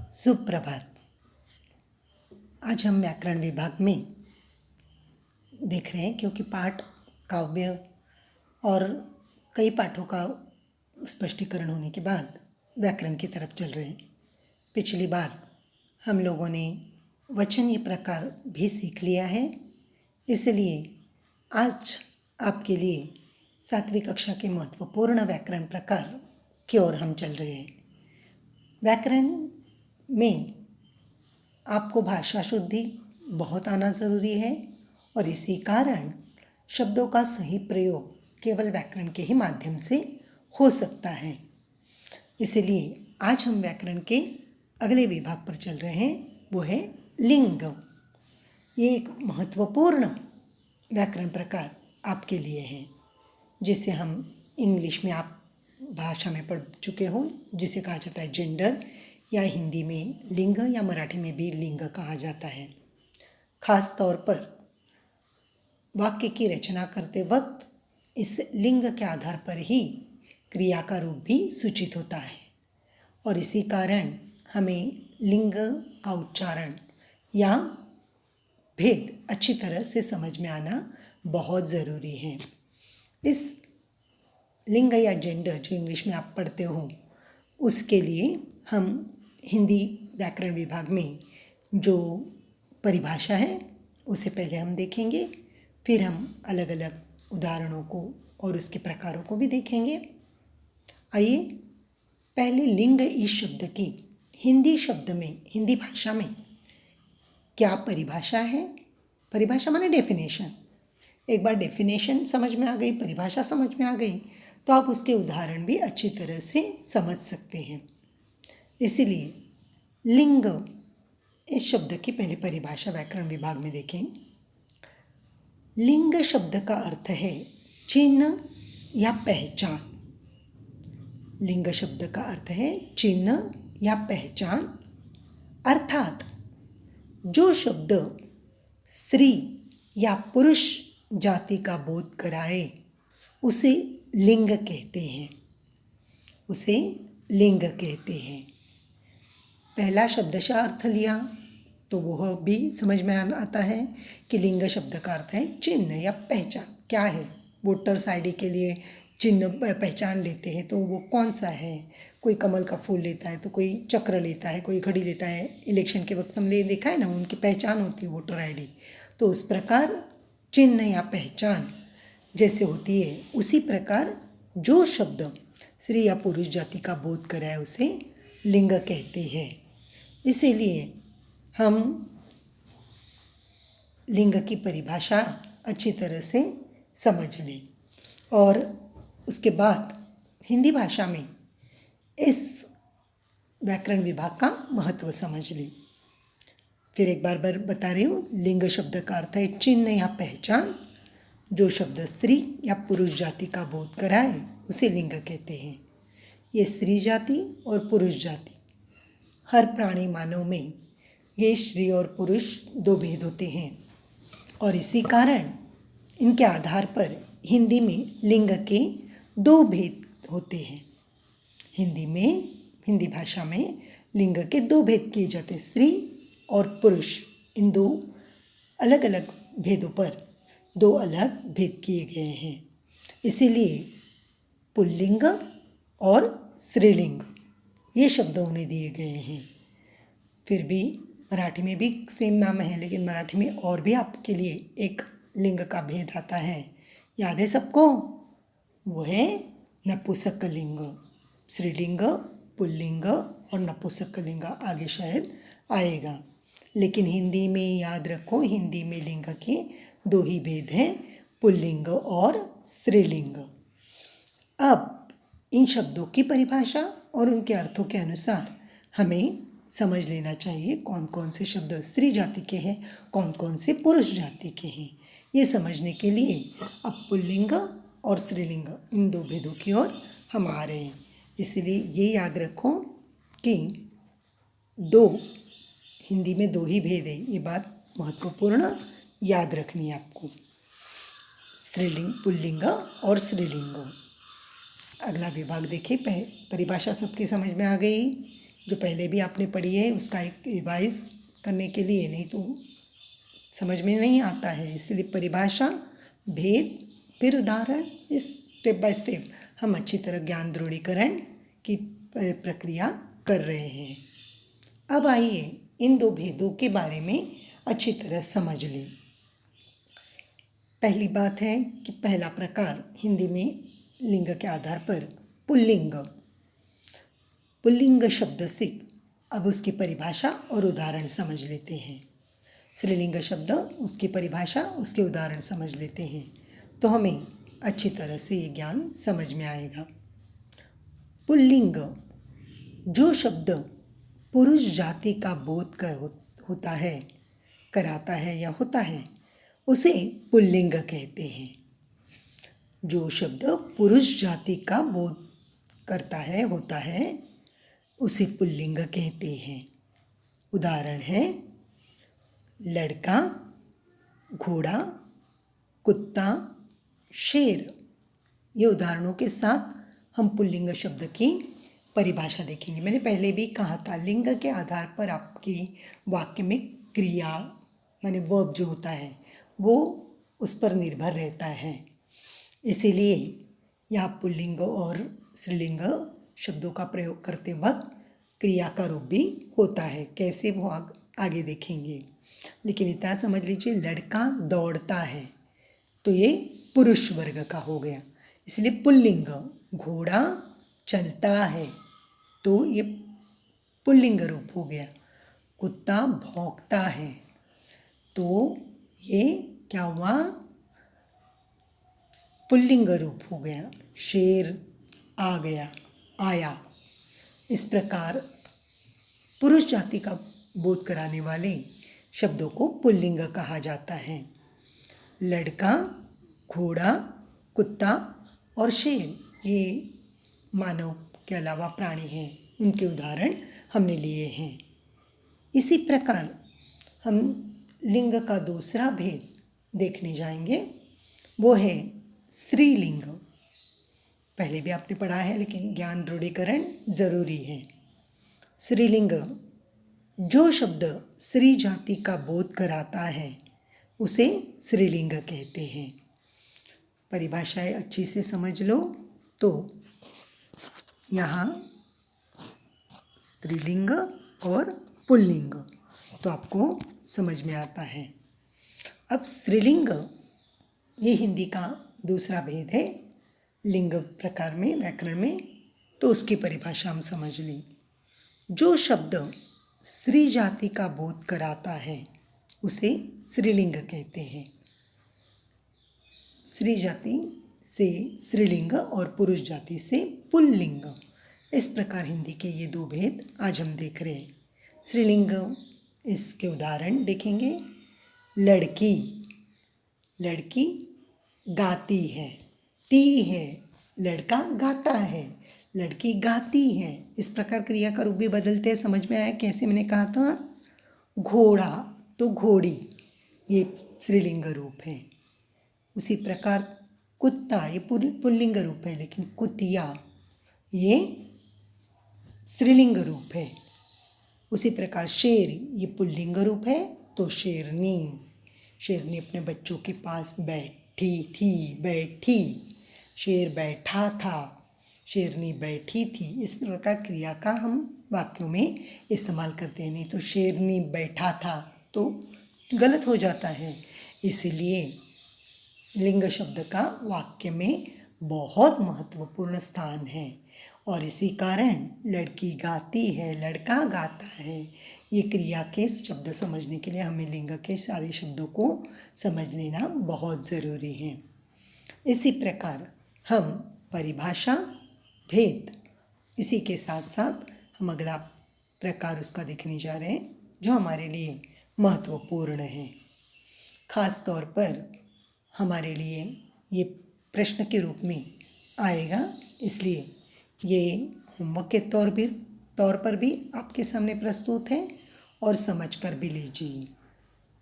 सुप्रभात। आज हम व्याकरण विभाग में देख रहे हैं, क्योंकि पाठ, काव्य और कई पाठों का स्पष्टीकरण होने के बाद व्याकरण की तरफ चल रहे हैं। पिछली बार हम लोगों ने वचनीय प्रकार भी सीख लिया है, इसलिए आज आपके लिए 7वीं कक्षा के महत्वपूर्ण व्याकरण प्रकार की ओर हम चल रहे हैं। व्याकरण में आपको भाषा शुद्धि बहुत आना ज़रूरी है और इसी कारण शब्दों का सही प्रयोग केवल व्याकरण के ही माध्यम से हो सकता है। इसलिए आज हम व्याकरण के अगले विभाग पर चल रहे हैं, वो है लिंग। ये एक महत्वपूर्ण व्याकरण प्रकार आपके लिए है, जिसे हम इंग्लिश में आप भाषा में पढ़ चुके हो, जिसे कहा जाता है जेंडर, या हिंदी में लिंग, या मराठी में भी लिंग कहा जाता है। खास तौर पर वाक्य की रचना करते वक्त इस लिंग के आधार पर ही क्रिया का रूप भी सूचित होता है और इसी कारण हमें लिंग का उच्चारण या भेद अच्छी तरह से समझ में आना बहुत ज़रूरी है। इस लिंग या जेंडर जो इंग्लिश में आप पढ़ते हो, उसके लिए हम हिंदी व्याकरण विभाग में जो परिभाषा है उसे पहले हम देखेंगे, फिर हम अलग अलग उदाहरणों को और उसके प्रकारों को भी देखेंगे। आइए पहले लिंग इस शब्द की हिंदी भाषा में क्या परिभाषा है। परिभाषा माने डेफिनेशन। एक बार डेफिनेशन समझ में आ गई, परिभाषा समझ में आ गई, तो आप उसके उदाहरण भी अच्छी तरह से समझ सकते हैं। इसलिए लिंग इस शब्द की पहली परिभाषा व्याकरण विभाग में देखें। लिंग शब्द का अर्थ है चिन्ह या पहचान। लिंग शब्द का अर्थ है चिन्ह या पहचान, अर्थात जो शब्द स्त्री या पुरुष जाति का बोध कराए उसे लिंग कहते हैं। उसे लिंग कहते हैं। पहला शब्दशः अर्थ लिया तो वह भी समझ में आता है कि लिंग शब्द का अर्थ है चिन्ह या पहचान। क्या है? वोटर्स आईडी के लिए चिन्ह पहचान लेते हैं, तो वो कौन सा है? कोई कमल का फूल लेता है, तो कोई चक्र लेता है, कोई घड़ी लेता है। इलेक्शन के वक्त हमने देखा है ना, उनकी पहचान होती है वोटर आईडी। तो उस प्रकार चिन्ह या पहचान जैसे होती है, उसी प्रकार जो शब्द स्त्री या पुरुष जाति का बोध कराए उसे लिंग कहते हैं। इसीलिए हम लिंग की परिभाषा अच्छी तरह से समझ लें और उसके बाद हिंदी भाषा में इस व्याकरण विभाग का महत्व समझ लें। फिर एक बार बता रही हूँ, लिंग शब्द का अर्थ है चिन्ह या पहचान। जो शब्द स्त्री या पुरुष जाति का बोध कराए उसे लिंग कहते हैं। ये स्त्री जाति और पुरुष जाति, हर प्राणी मानव में ये स्त्री और पुरुष दो भेद होते हैं और इसी कारण इनके आधार पर हिंदी में लिंग के दो भेद होते हैं। हिंदी भाषा में लिंग के दो भेद किए जाते हैं, स्त्री और पुरुष। इन दो अलग अलग भेदों पर दो अलग भेद किए गए हैं। इसीलिए पुल्लिंग और स्त्रीलिंग ये शब्द उन्हें दिए गए हैं। फिर भी मराठी में भी सेम नाम है, लेकिन मराठी में और भी आपके लिए एक लिंग का भेद आता है। याद है सबको? वो है नपुंसकलिंग। स्त्रीलिंग, पुल्लिंग और नपुंसकलिंग आगे शायद आएगा, लेकिन हिंदी में याद रखो, हिंदी में लिंग के दो ही भेद हैं, पुल्लिंग और स्त्रीलिंग। अब इन शब्दों की परिभाषा और उनके अर्थों के अनुसार हमें समझ लेना चाहिए कौन कौन से शब्द स्त्री जाति के हैं, कौन कौन से पुरुष जाति के हैं। ये समझने के लिए अब पुल्लिंग और स्त्रीलिंग इन दो भेदों की ओर हम आ रहे हैं। इसलिए ये याद रखो कि हिंदी में दो ही भेद है। ये बात महत्वपूर्ण याद रखनी है आपको, स्त्रीलिंग, पुल्लिंग और स्त्रीलिंग। अगला विभाग देखिए। परिभाषा सबकी समझ में आ गई। जो पहले भी आपने पढ़ी है उसका एक रिवाइज करने के लिए, नहीं तो समझ में नहीं आता है। इसलिए परिभाषा, भेद, फिर उदाहरण, इस स्टेप बाय स्टेप हम अच्छी तरह ज्ञान दृढ़ीकरण की प्रक्रिया कर रहे हैं। अब आइए इन दो भेदों के बारे में अच्छी तरह समझ लें। पहली बात है कि पहला प्रकार हिंदी में लिंग के आधार पर पुल्लिंग। पुल्लिंग शब्द से अब उसकी परिभाषा और उदाहरण समझ लेते हैं। स्त्रीलिंग शब्द, उसकी परिभाषा, उसके उदाहरण समझ लेते हैं तो हमें अच्छी तरह से ये ज्ञान समझ में आएगा। पुल्लिंग, जो शब्द पुरुष जाति का बोध होता है, कराता है या होता है, उसे पुल्लिंग कहते हैं। जो शब्द पुरुष जाति का बोध करता है, होता है, उसे पुल्लिंग कहते हैं। उदाहरण है लड़का, घोड़ा, कुत्ता, शेर। ये उदाहरणों के साथ हम पुल्लिंग शब्द की परिभाषा देखेंगे। मैंने पहले भी कहा था, लिंग के आधार पर आपकी वाक्य में क्रिया माने वर्ब जो होता है वो उस पर निर्भर रहता है। इसीलिए यहाँ पुल्लिंग और स्त्रीलिंग शब्दों का प्रयोग करते वक्त क्रिया का रूप भी होता है। कैसे वो आगे देखेंगे, लेकिन इतना समझ लीजिए, लड़का दौड़ता है तो ये पुरुष वर्ग का हो गया, इसलिए पुल्लिंग। घोड़ा चलता है तो ये पुल्लिंग रूप हो गया। कुत्ता भौंकता है तो ये क्या हुआ, पुल्लिंग रूप हो गया। शेर आ गया, आया। इस प्रकार पुरुष जाति का बोध कराने वाले शब्दों को पुल्लिंग कहा जाता है। लड़का, घोड़ा, कुत्ता और शेर ये मानव के अलावा प्राणी हैं, उनके उदाहरण हमने लिए हैं। इसी प्रकार हम लिंग का दूसरा भेद देखने जाएंगे, वो है स्त्रीलिंग। पहले भी आपने पढ़ा है लेकिन ज्ञान दृढ़ीकरण ज़रूरी है। स्त्रीलिंग, जो शब्द स्त्री जाति का बोध कराता है उसे स्त्रीलिंग कहते हैं। परिभाषाएं अच्छी से समझ लो तो यहाँ स्त्रीलिंग और पुल्लिंग तो आपको समझ में आता है। अब स्त्रीलिंग ये हिंदी का दूसरा भेद है लिंग प्रकार में, व्याकरण में, तो उसकी परिभाषा हम समझ लें। जो शब्द स्त्री जाति का बोध कराता है उसे स्त्रीलिंग कहते हैं। स्त्री जाति से स्त्रीलिंग और पुरुष जाति से पुल्लिंग। इस प्रकार हिंदी के ये दो भेद आज हम देख रहे हैं। स्त्रीलिंग, इसके उदाहरण देखेंगे। लड़की, लड़की गाती है, ती है, लड़का गाता है, लड़की गाती है। इस प्रकार क्रिया का रूप भी बदलते हैं। समझ में आया कैसे मैंने कहा था? घोड़ा तो घोड़ी, ये स्त्रीलिंग रूप है। उसी प्रकार कुत्ता ये पुल्लिंग रूप है, लेकिन कुतिया ये स्त्रीलिंग रूप है। उसी प्रकार शेर ये पुल्लिंग रूप है तो शेरनी, शेरनी अपने बच्चों के पास बैठी थी, बैठी। शेर बैठा था, शेरनी बैठी थी। इस प्रकार क्रिया का हम वाक्यों में इस्तेमाल करते हैं। नहीं तो शेरनी बैठा था तो गलत हो जाता है। इसलिए लिंग शब्द का वाक्य में बहुत महत्वपूर्ण स्थान है और इसी कारण लड़की गाती है, लड़का गाता है, ये क्रिया के शब्द समझने के लिए हमें लिंग के सारे शब्दों को समझ लेना बहुत ज़रूरी है। इसी प्रकार हम परिभाषा, भेद, इसी के साथ साथ हम अगला प्रकार उसका देखने जा रहे हैं जो हमारे लिए महत्वपूर्ण है। खास तौर पर हमारे लिए ये प्रश्न के रूप में आएगा, इसलिए ये होमवर्क के तौर पर भी आपके सामने प्रस्तुत है और समझ कर भी लीजिए।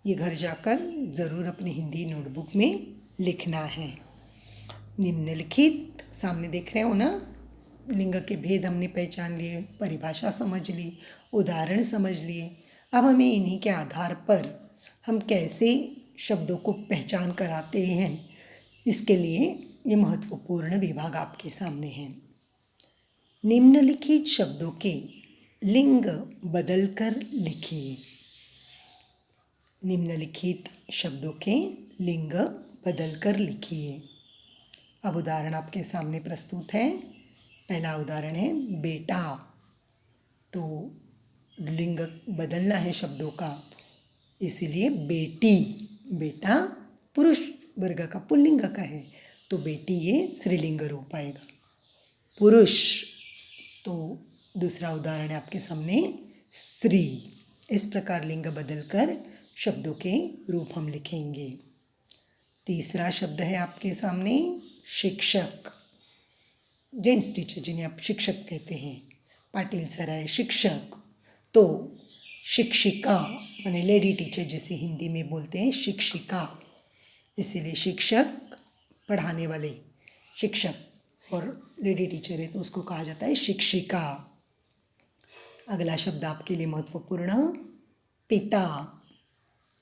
ये घर जाकर ज़रूर अपनी हिंदी नोटबुक में लिखना है। निम्नलिखित सामने देख रहे हो ना, लिंग के भेद हमने पहचान लिए, परिभाषा समझ ली, उदाहरण समझ लिए। अब हमें इन्हीं के आधार पर हम कैसे शब्दों को पहचान कराते हैं, इसके लिए ये महत्वपूर्ण विभाग आपके सामने है। निम्नलिखित शब्दों के लिंग बदलकर लिखिए। निम्नलिखित शब्दों के लिंग बदलकर लिखिए। अब उदाहरण आपके सामने प्रस्तुत है। पहला उदाहरण है बेटा, तो लिंग बदलना है शब्दों का, इसीलिए बेटी। बेटा पुरुष वर्ग का पुल्लिंग का है, तो बेटी ये स्त्रीलिंग रूप आएगा। पुरुष, तो दूसरा उदाहरण है आपके सामने स्त्री। इस प्रकार लिंग बदलकर शब्दों के रूप हम लिखेंगे। तीसरा शब्द है आपके सामने शिक्षक। जेंट्स टीचर जिन्हें आप शिक्षक कहते हैं, पाटिल सर है शिक्षक। तो शिक्षिका माने लेडी टीचर जिसे हिंदी में बोलते हैं शिक्षिका, इसीलिए शिक्षक पढ़ाने वाले शिक्षक, और लेडी टीचर है तो उसको कहा जाता है शिक्षिका। अगला शब्द आपके लिए महत्वपूर्ण पिता,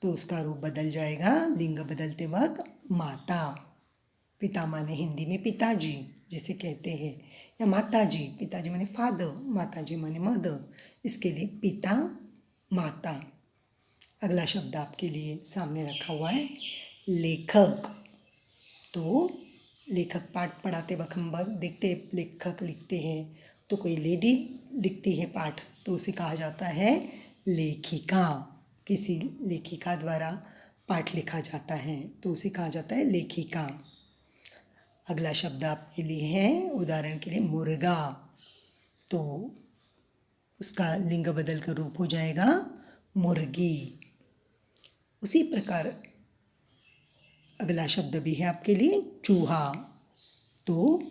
तो उसका रूप बदल जाएगा लिंग बदलते वक्त माता। पिता माने हिंदी में पिताजी जिसे कहते हैं, या माताजी। पिताजी माने फादर, माताजी माने मदर, इसके लिए पिता माता। अगला शब्द आपके लिए सामने रखा हुआ है लेखक। तो लेखक पाठ पढ़ाते वक्त हम देखते लेखक लिखते हैं, तो कोई लेडी लिखती है पाठ तो उसे कहा जाता है लेखिका। किसी लेखिका द्वारा पाठ लिखा जाता है तो उसे कहा जाता है लेखिका। अगला शब्द आपके लिए है उदाहरण के लिए मुर्गा, तो उसका लिंग बदल कर रूप हो जाएगा मुर्गी। उसी प्रकार अगला शब्द भी है आपके लिए चूहा, तो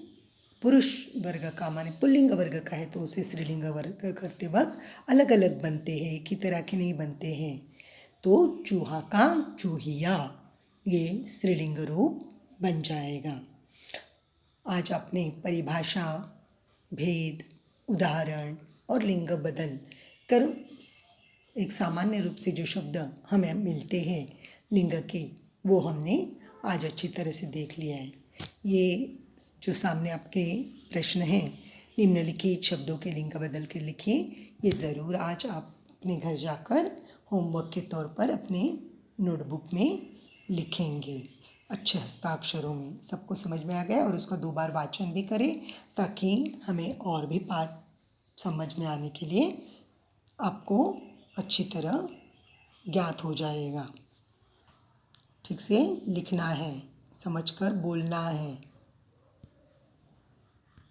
पुरुष वर्ग का माने पुल्लिंग वर्ग का है तो उसे स्त्रीलिंग वर्ग करते वक्त अलग अलग बनते हैं, एक ही तरह के नहीं बनते हैं। तो चूहा का चूहिया, ये स्त्रीलिंग रूप बन जाएगा। आज आपने परिभाषा, भेद, उदाहरण और लिंग बदल कर एक सामान्य रूप से जो शब्द हमें मिलते हैं लिंग के, वो हमने आज अच्छी तरह से देख लिया है। ये जो सामने आपके प्रश्न हैं, निम्नलिखित शब्दों के लिंग बदल कर लिखिए, ये ज़रूर आज आप अपने घर जाकर होमवर्क के तौर पर अपने नोटबुक में लिखेंगे अच्छे हस्ताक्षरों में। सबको समझ में आ गया, और उसका 2 बार वाचन भी करें ताकि हमें और भी पाठ समझ में आने के लिए आपको अच्छी तरह ज्ञात हो जाएगा। ठीक से लिखना है, समझकर बोलना है।